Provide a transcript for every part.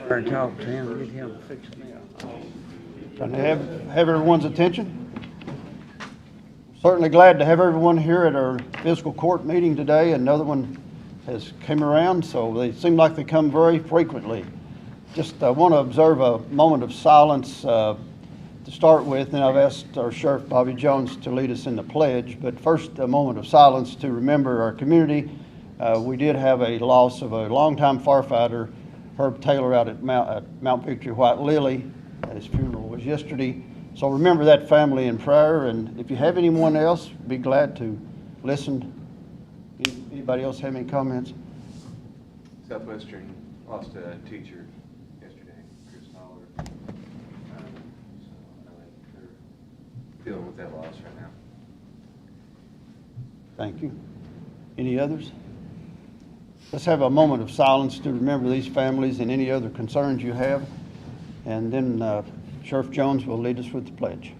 Or talk to him, get him to fix me up. Trying to have everyone's attention. Certainly glad to have everyone here at our fiscal court meeting today. Another one has came around, so they seem like they come very frequently. Just want to observe a moment of silence to start with, and I've asked our Sheriff Bobby Jones to lead us in the pledge. But first, a moment of silence to remember our community. We did have a loss of a longtime firefighter, Herb Taylor, out at Mount Victory White Lily. His funeral was yesterday. So remember that family in prayer, and if you have anyone else, be glad to listen. Anybody else have any comments? Southwestern lost a teacher yesterday, Chris Noller. So I know that they're dealing with that loss right now. Thank you. Any others? Let's have a moment of silence to remember these families and any other concerns you have. And then Sheriff Jones will lead us with the pledge.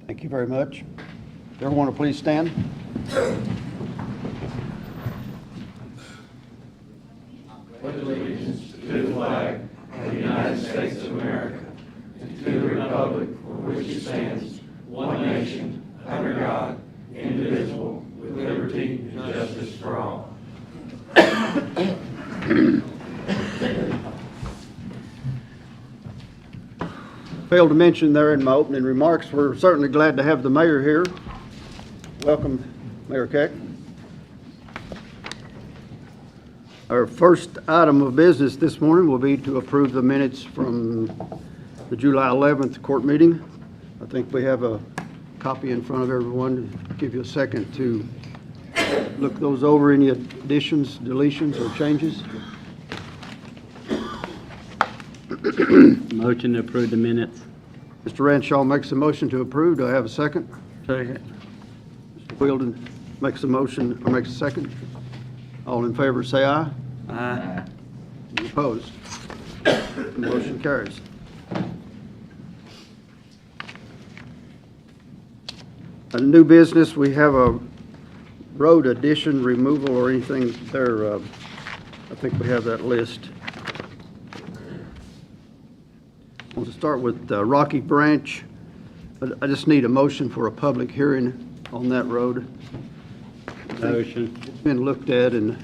Thank you very much. Everyone will please stand. Pledge allegiance to the flag of the United States of America and to the republic for which it stands, one nation, under God, indivisible, with liberty and justice for all. Failed to mention there in my opening remarks, we're certainly glad to have the mayor here. Welcome, Mayor Keck. Our first item of business this morning will be to approve the minutes from the July 11th court meeting. I think we have a copy in front of everyone. Give you a second to look those over. Any additions, deletions, or changes? Motion to approve the minutes. Mr. Ranshaw makes a motion to approve. Do I have a second? Second. Mr. Wheeldon makes a motion, or makes a second. All in favor say aye. Aye. Any opposed? Motion carries. A new business, we have a road addition, removal, or anything there. I think we have that list. I want to start with Rocky Branch. I just need a motion for a public hearing on that road. Motion. It's been looked at, and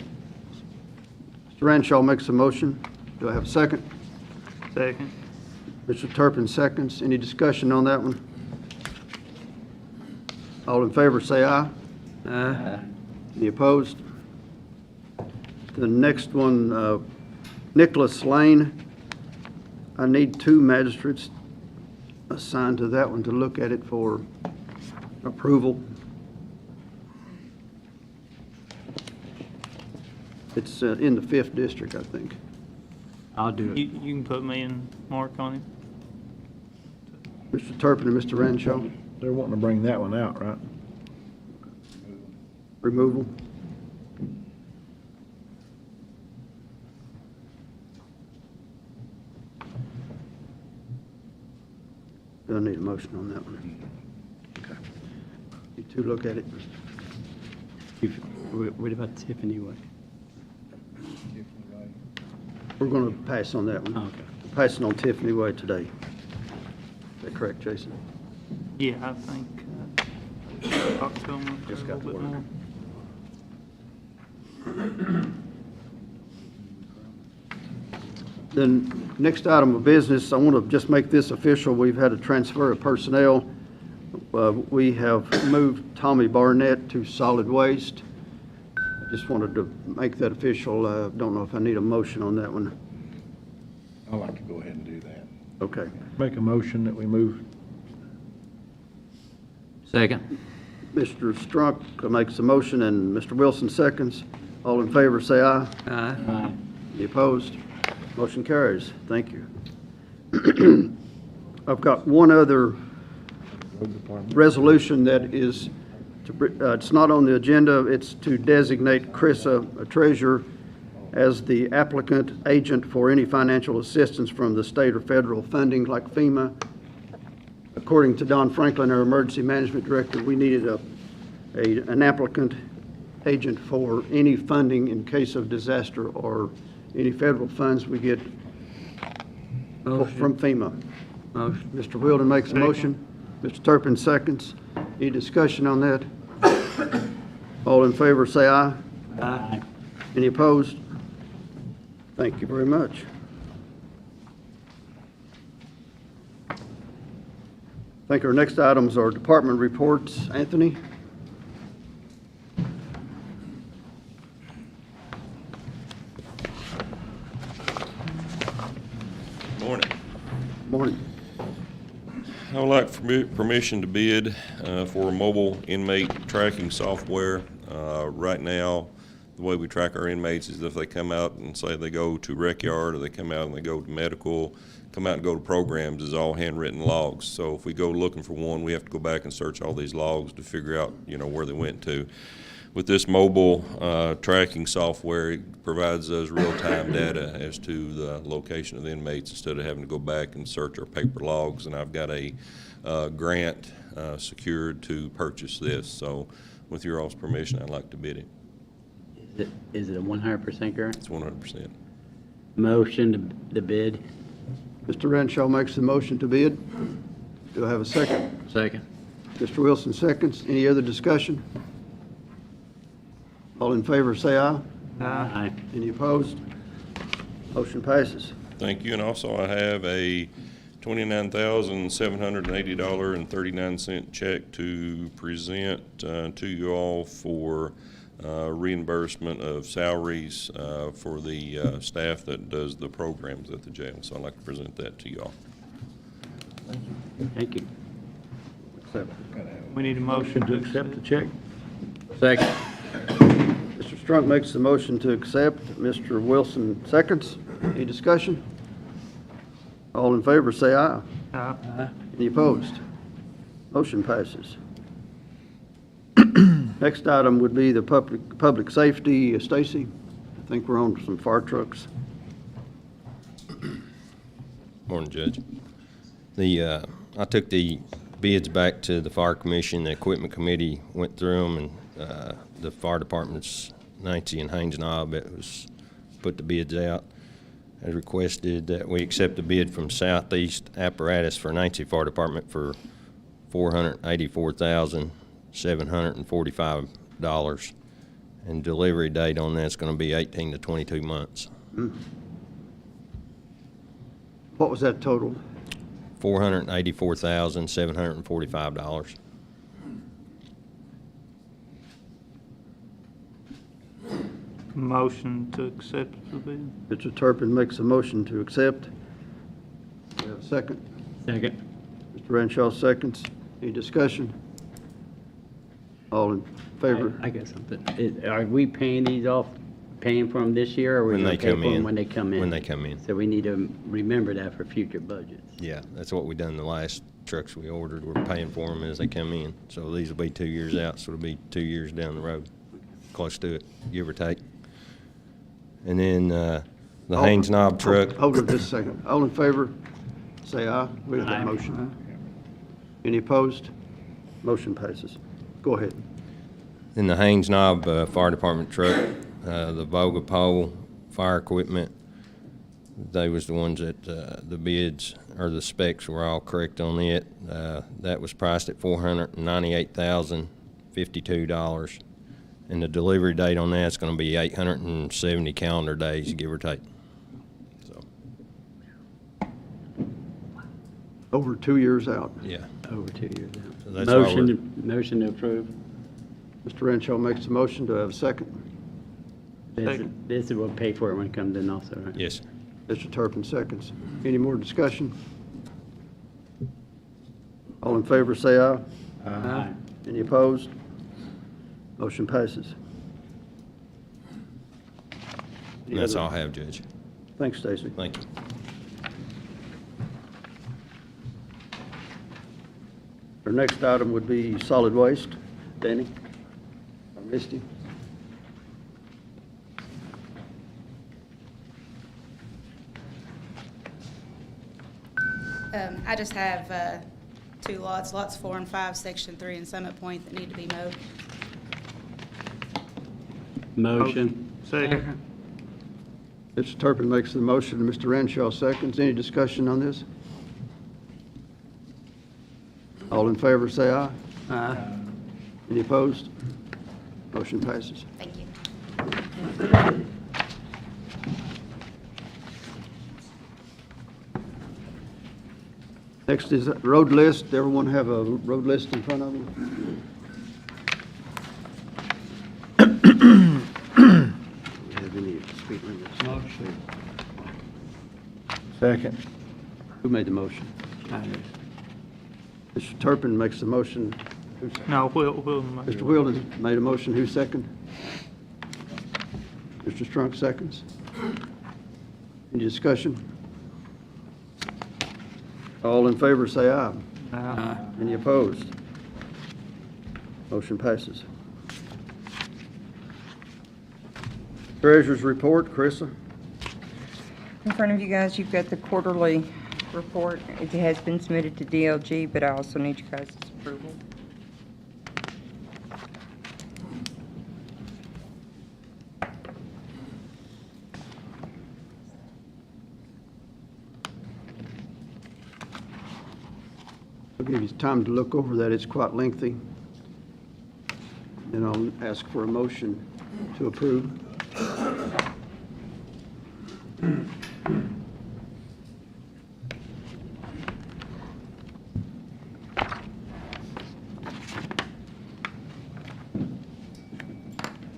Mr. Ranshaw makes a motion. Do I have a second? Second. Mr. Turpin seconds. Any discussion on that one? All in favor say aye. Aye. Any opposed? The next one, Nicholas Lane. I need 2 magistrates assigned to that one to look at it for approval. It's in the 5th district, I think. I'll do it. You can put me and Mark on it. Mr. Turpin and Mr. Ranshaw, They're wanting to bring that one out, right? removal. Do I need a motion on that one? Okay. You 2 look at it. What about Tiffany Way? We're going to pass on that one. Oh, okay. Passing on Tiffany Way today. Is that correct, Jason? Yeah, I think talk to him a Just got little to bit work. more. Then, next item of business, I want to just make this official. We've had a transfer of personnel. We have moved Tommy Barnett to solid waste. I just wanted to make that official. Don't know if I need a motion on that one. I'd like to go ahead and do that. Okay. Make a motion that we move. Second. Mr. Strunk makes a motion and Mr. Wilson seconds. All in favor say aye. Aye. Any opposed? Motion carries. Thank you. I've got one other resolution that is It's not on the agenda. It's to designate Chrissa, a treasurer, as the applicant agent for any financial assistance from the state or federal funding like FEMA. According to Don Franklin, our emergency management director, we needed an applicant agent for any funding in case of disaster or any federal funds we get from FEMA. Motion. Mr. Wilden makes a motion. Mr. Turpin seconds. Any discussion on that? All in favor, say aye. Aye. Any opposed? Thank you very much. I think our next items are department reports. Anthony? Morning. Morning. I would like permission to bid for mobile inmate tracking software. Right now, the way we track our inmates is if they come out and say they go to rec yard, or they come out and they go to medical, come out and go to programs, is all handwritten logs. So if we go looking for one, we have to go back and search all these logs to figure out, where they went to. With this mobile tracking software, it provides us real-time data as to the location of the inmates instead of having to go back and search our paper logs. And I've got a grant secured to purchase this. So with your all's permission, I'd like to bid it. Is it a 100% grant? It's 100%. Motion to bid. Mr. Renshaw makes the motion to bid. Do I have a second? Second. Mr. Wilson seconds. Any other discussion? All in favor, say aye. Aye. Any opposed? Motion passes. Thank you. And also I have a $29,780.39 check to present to you all for reimbursement of salaries for the staff that does the programs at the jail. So I'd like to present that to you all. Thank you. We need a motion to accept the check. Second. Mr. Strunk makes the motion to accept. Mr. Wilson seconds. Any discussion? All in favor, say aye. Aye. Any opposed? Motion passes. Next item would be the public safety. Stacy, I think we're on some fire trucks. Morning, Judge. I took the bids back to the Fire Commission. The Equipment Committee went through them, and the fire departments, Nancy and Haynes Knob, it was put the bids out. As requested that we accept the bid from Southeast Apparatus for Nancy Fire Department for $484,745, and delivery date on that's going to be 18 to 22 months. What was that total? $484,745. Motion to accept the bid. Mr. Turpin makes a motion to accept. Do we have a second? Second. Mr. Renshaw seconds. Any discussion? All in favor? I got something. Are we paying these off, paying for them this year, or are we When going they to pay for come in. them when they come in? When they come in. So we need to remember that for future budgets. Yeah, that's what we done the last trucks we ordered. We're paying for them as they come in. So these will be 2 years out, so it'll be 2 years down the road, close to it, give or take. And then the Haynes Knob truck. Hold it just a second. All in favor, say aye. We have that Aye. motion. Any opposed? Motion passes. Go ahead. Then the Haynes Knob Fire Department truck, the Voga pole, fire equipment, they was the ones that the bids or the specs were all correct on it. That was priced at $498,052, and the delivery date on that's going to be 870 calendar days, give or take. So, Over 2 years out. yeah. Over 2 years out. So that's why Motion to approve. Mr. Renshaw makes a motion. Do I have a second? This will pay for it when it comes in also, right? Yes. Mr. Turpin seconds. Any more discussion? All in favor, say aye. Aye. Any opposed? Motion passes. And that's all I have, Judge. Thanks, Stacy. Thank you. Our next item would be solid waste. Danny? I missed him. I just have two lots, lots 4 and 5, Section 3 and Summit Point, that need to be mowed. Motion. Second. Mr. Turpin makes the motion, and Mr. Renshaw seconds. Any discussion on this? All in favor, say aye. Aye. Any opposed? Motion passes. Thank you. Next is road list. Everyone have a road list in front of them? Have any speed limits? Motion. Second. Who made the motion? I did. Mr. Turpin makes the motion. Who seconded? No, Will. Mr. Wheeldon made a motion. Who second? Mr. Strunk seconds. Any discussion? All in favor, say aye. Aye. Any opposed? Motion passes. Treasurer's report, Carissa. In front of you guys, you've got the quarterly report. It has been submitted to DLG, but I also need you guys' approval. I'll give you time to look over that. It's quite lengthy. Then I'll ask for a motion to approve.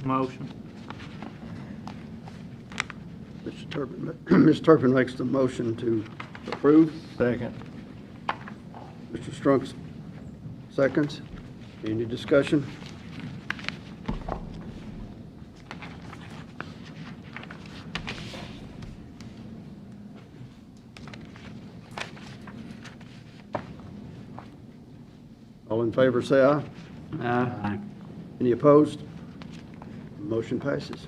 Motion. Mr. Turpin, Mr. Turpin makes the motion to approve. Second. Mr. Strunk seconds. Any discussion? All in favor, say aye. Aye. Any opposed? Motion passes.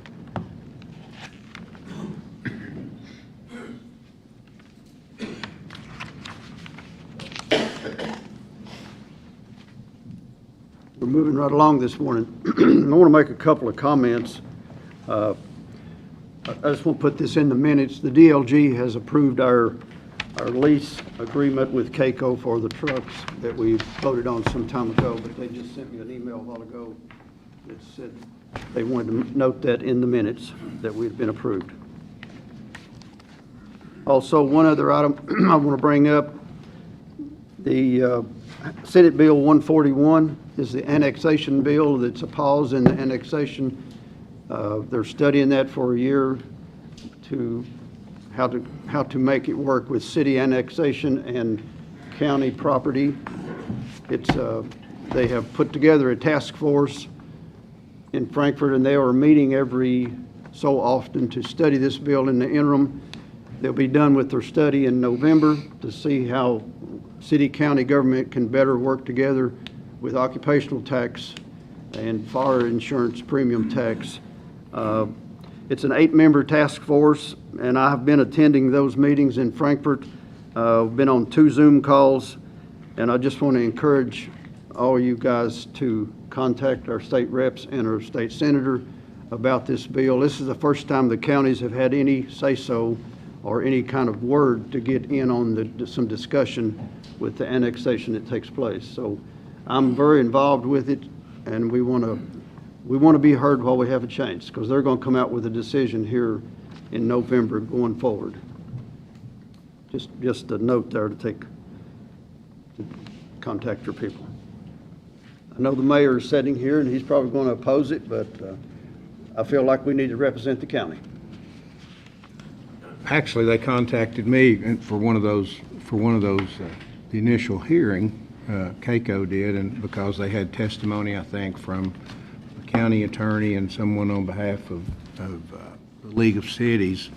We're moving right along this morning. I want to make a couple of comments. I just want to put this in the minutes. The DLG has approved our lease agreement with CAECO for the trucks that we voted on some time ago, but they just sent me an email a while ago that said they wanted to note that in the minutes that we've been approved. Also, one other item I want to bring up, the Senate Bill 141 is the annexation bill. That's a pause in the annexation. They're studying that for a year to how to make it work with city annexation and county property. It's they have put together a task force in Frankfurt, and they are meeting every so often to study this bill. In the interim, they'll be done with their study in November to see how city-county government can better work together with occupational tax and fire insurance premium tax. It's an 8-member task force, and I've been attending those meetings in Frankfurt. I've been on 2 Zoom calls, and I just want to encourage all you guys to contact our state reps and our state senator about this bill. This is the first time the counties have had any say-so or any kind of word to get in on some discussion with the annexation that takes place. So I'm very involved with it, and we want to be heard while we have a chance, because they're going to come out with a decision here in November going forward. Just a note there to contact your people. I know the mayor is sitting here, and he's probably going to oppose it, but I feel like we need to represent the county. Actually, they contacted me for one of those, the initial hearing, CAECO did, and because they had testimony, I think, from the county attorney and someone on behalf of the League of Cities.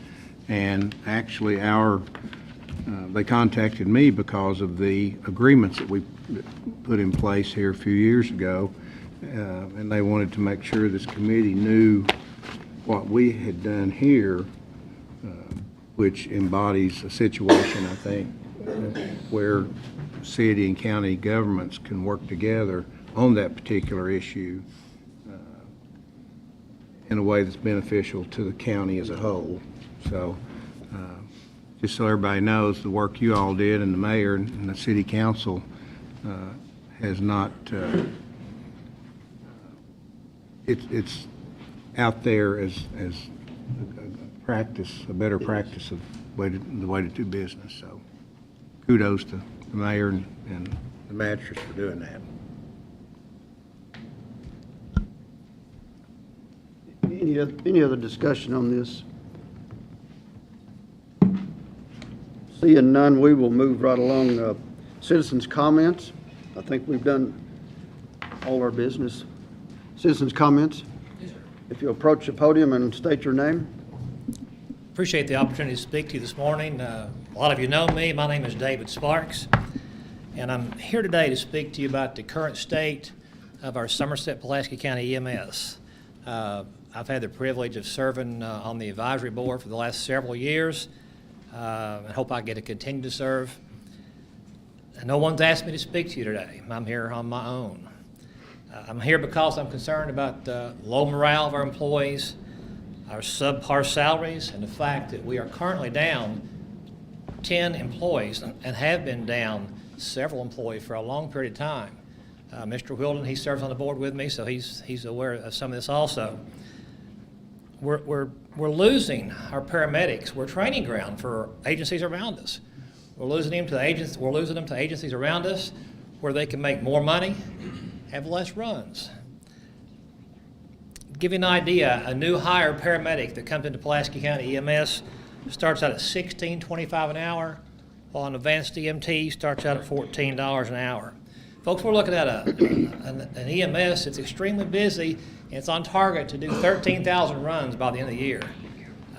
And actually, they contacted me because of the agreements that we put in place here a few years ago. and they wanted to make sure this committee knew what we had done here, which embodies a situation, I think, where city and county governments can work together on that particular issue in a way that's beneficial to the county as a whole. So, just so everybody knows, the work you all did and the mayor and the city council has not, it's out there as a practice, a better practice of the way to do business. So kudos to the mayor and the magistrates for doing that. Any other discussion on this? Seeing none, we will move right along. Citizens' comments. I think we've done all our business. Citizens' comments? Yes, sir. If you approach the podium and state your name. Appreciate the opportunity to speak to you this morning. A lot of you know me. My name is David Sparks, and I'm here today to speak to you about the current state of our Somerset Pulaski County EMS. I've had the privilege of serving on the advisory board for the last several years, and hope I get to continue to serve. And no one's asked me to speak to you today. I'm here on my own. I'm here because I'm concerned about the low morale of our employees, our subpar salaries, and the fact that we are currently down 10 employees and have been down several employees for a long period of time. Mr. Wilden, he serves on the board with me, so he's aware of some of this also. We're losing our paramedics. We're training ground for agencies around us. We're losing them to agencies around us where they can make more money, have less runs. To give you an idea, a new hire paramedic that comes into Pulaski County EMS starts out at $16.25 an hour, while an advanced EMT starts out at $14 an hour. Folks, we're looking at an EMS that's extremely busy, and it's on target to do 13,000 runs by the end of the year.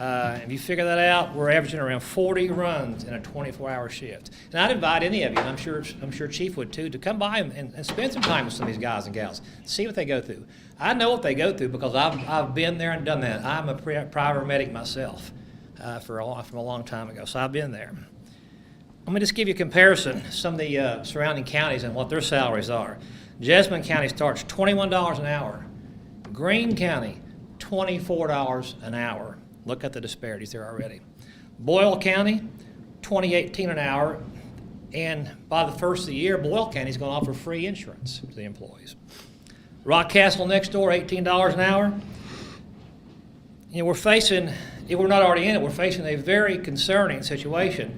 If you figure that out, we're averaging around 40 runs in a 24-hour shift. And I'd invite any of you, and I'm sure Chief would too, to come by and spend some time with some of these guys and gals, see what they go through. I know what they go through because I've been there and done that. I'm a private medic myself from a long time ago, so I've been there. Let me just give you a comparison, some of the surrounding counties and what their salaries are. Jessamine County starts $21 an hour. Greene County, $24 an hour. Look at the disparities there already. Boyle County, $20.18 an hour. And by the first of the year, Boyle County is going to offer free insurance to the employees. Rockcastle next door, $18 an hour. You know, we're facing, if we're not already in it, we're facing a very concerning situation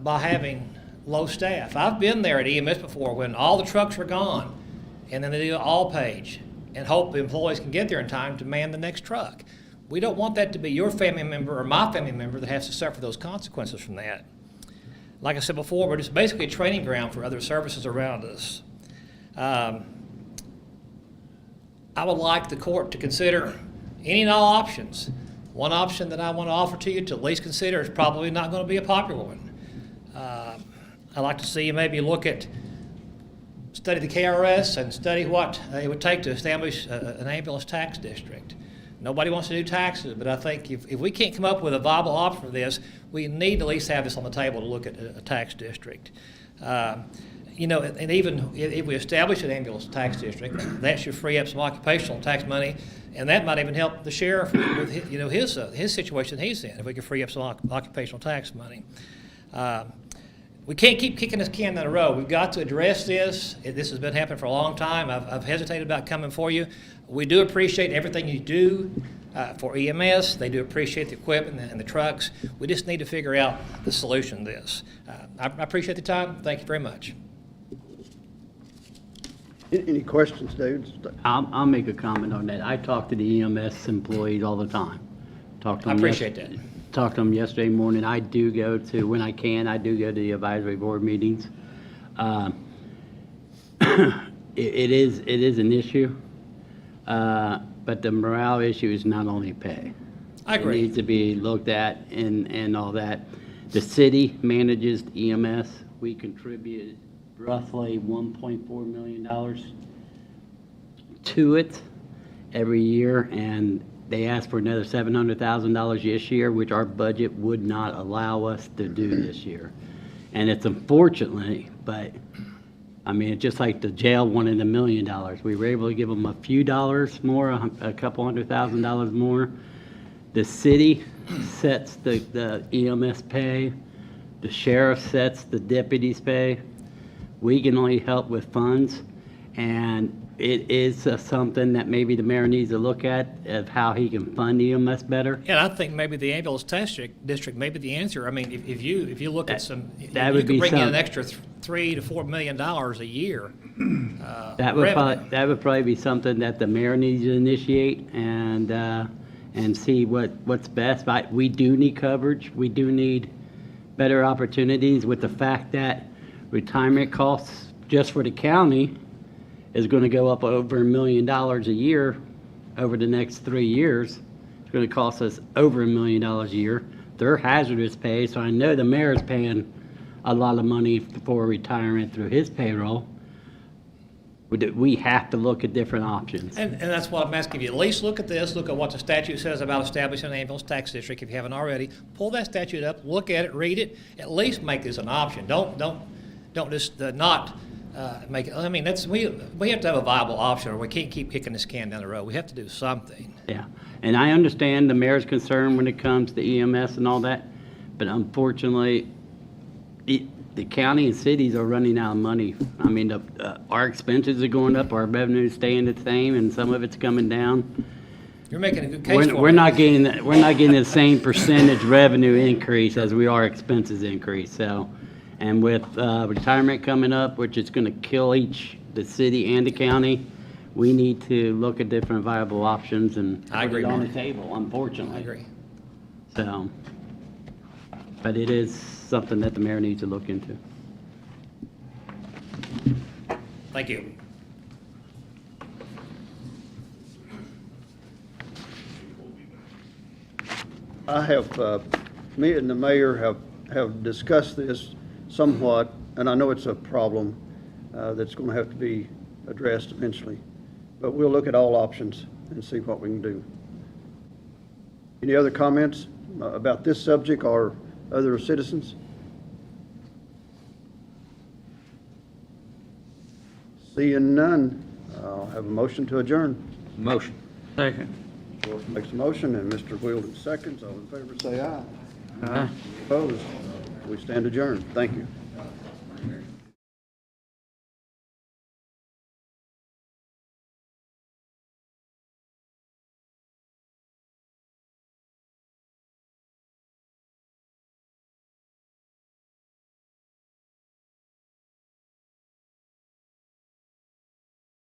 by having low staff. I've been there at EMS before when all the trucks were gone, and then they do an all page and hope the employees can get there in time to man the next truck. We don't want that to be your family member or my family member that has to suffer those consequences from that. Like I said before, we're just basically a training ground for other services around us. I would like the court to consider any and all options. One option that I want to offer to you to at least consider is probably not going to be a popular one. I'd like to see you maybe study the KRS and study what it would take to establish an ambulance tax district. Nobody wants to do taxes, but I think if we can't come up with a viable option for this, we need to at least have this on the table to look at a tax district. You know, and even if we establish an ambulance tax district, that should free up some occupational tax money, and that might even help the sheriff with his situation he's in, if we can free up some occupational tax money. We can't keep kicking this can down the road. We've got to address this. This has been happening for a long time. I've hesitated about coming for you. We do appreciate everything you do for EMS. They do appreciate the equipment and the trucks. We just need to figure out the solution to this. I appreciate the time. Thank you very much. Any questions, David? I'll make a comment on that. I talk to the EMS employees all the time. I appreciate that. Talked to them yesterday morning. I do go to, when I can, I do go to the advisory board meetings. It is an issue, but the morale issue is not only pay. I agree. It needs to be looked at and all that. The city manages EMS. We contribute roughly $1.4 million. to it every year, and they asked for another $700,000 this year, which our budget would not allow us to do this year. And it's unfortunately, but, I mean, it's just like the jail wanted $1 million. We were able to give them a few dollars more, a couple $100,000 more. The city sets the EMS pay, the sheriff sets the deputies' pay. We can only help with funds, and it is something that maybe the mayor needs to look at, of how he can fund EMS better. And I think maybe the ambulance tax district may be the answer. I mean, if you look at some, that you would could be bring in an some- extra $3 to $4 million a year. That would revenue. that would probably be something that the mayor needs to initiate and see what's best. We do need coverage. We do need better opportunities, with the fact that retirement costs just for the county is going to go up over $1 million a year over the next 3 years. It's going to cost us over $1 million a year. They're hazardous pay, so I know the mayor's paying a lot of money for retirement through his payroll. We have to look at different options. And that's what I'm asking you. At least look at this, look at what the statute says about establishing an ambulance tax district, if you haven't already. Pull that statute up, look at it, read it, at least make this an option. Don't just not make it, I mean, we have to have a viable option, or we can't keep kicking this can down the road. We have to do something. Yeah, and I understand the mayor's concern when it comes to EMS and all that, but unfortunately, the county and cities are running out of money. I mean, our expenses are going up, our revenue's staying the same, and some of it's coming down. You're making a good case for it. We're not getting the same percentage revenue increase as we are expenses increase. So, and with retirement coming up, which is going to kill the city and the county, we need to look at different viable options and I put agree, it on the Mark. table. Unfortunately, I agree. So, but it is something that the mayor needs to look into. Thank you. Me and the mayor have discussed this somewhat, and I know it's a problem that's going to have to be addressed eventually. But we'll look at all options and see what we can do. Any other comments about this subject or other citizens? Seeing none, I'll have a motion to adjourn. Motion. Second. George makes a motion, and Mr. Wheeldon seconds. All in favor, say aye. Aye. Opposed? We stand adjourned. Thank you.